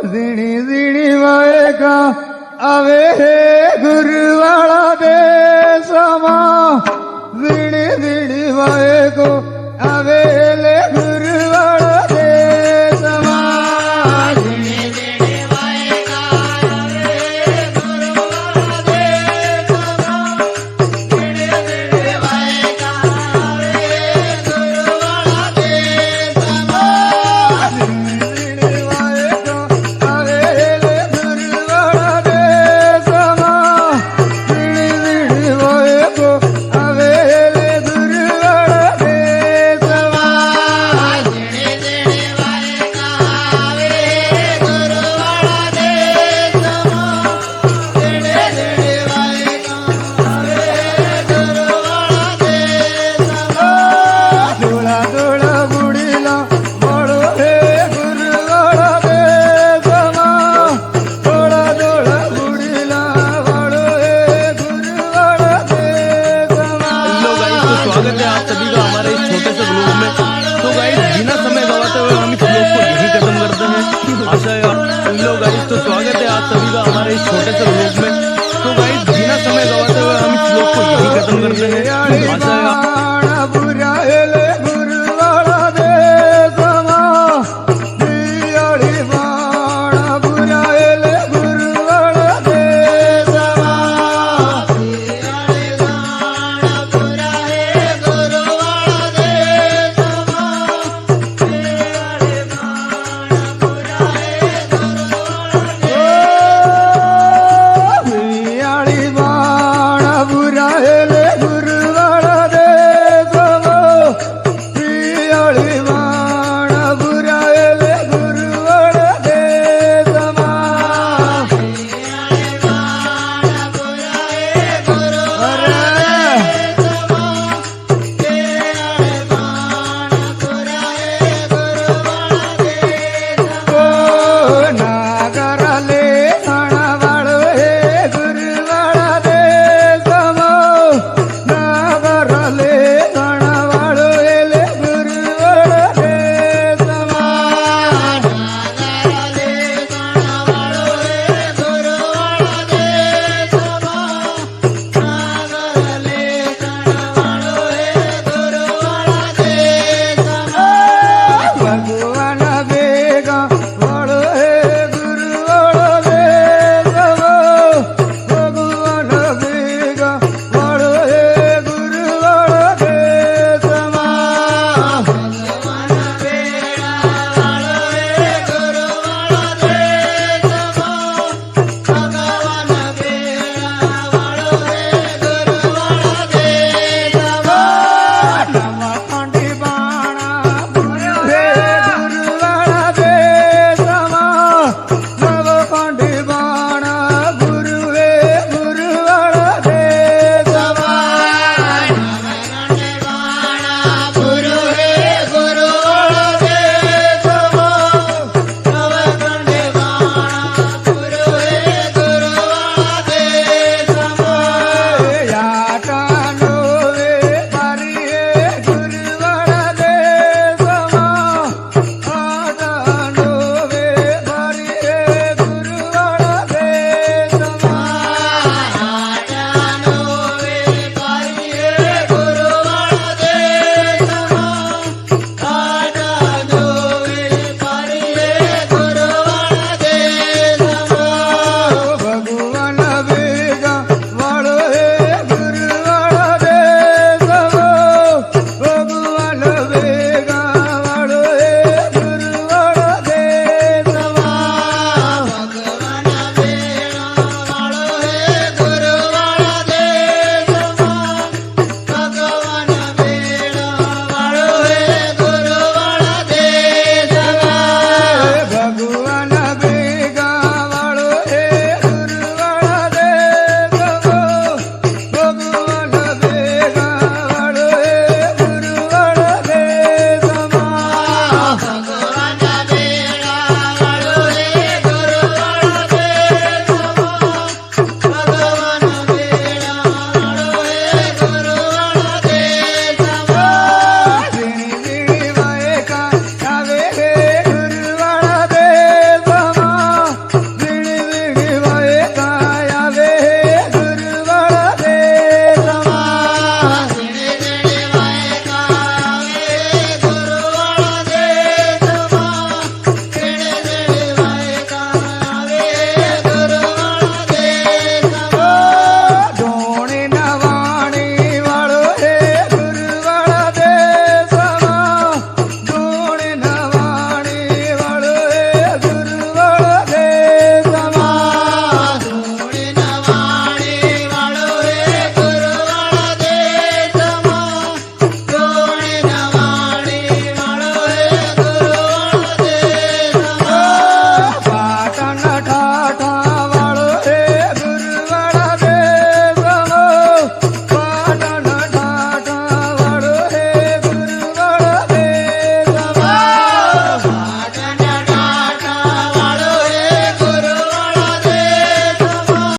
ઝીણી ઝીણી વાયકા આવે હે ગુરુવાળા દેશમાં ઝીણી ઝીણી વાયકો આવે લે ગુરુવાળા દેશમાં ઝીણી ઝીણી વાયકા આવે ગુરુવાળા દેશમાં ઝીણી ઝીણી વાયકા આવે ગુરુવાળા દેશમાં ઝીણી વાયકો આવે લે ગુરુવાળા દેશમાં ઝીણી ઝીણી વાયકો આવે લે ગુરુવાળા દેશમાં ઝીણી ઝીણી વાયકા આવે ગુરુવાળા દેશમાં ઝીણી ઝીણી વાયકા આવે ગુરુવાળા દેશમાં ધોળા ધોળા બુડીલા મળો હે ગુરુવાળા દેશમાં ધોળા ધોળા બુડીલા મળો હે ગુરુવાળા हेलो गाइस, तो स्वागत है आप सभी का हमारे इस छोटे से ब्लॉग में। तो गाइस, बिना समय गवाते हुए हम इस ब्लॉग को यहीं खत्म करते हैं। आशा है आप लोग गाइस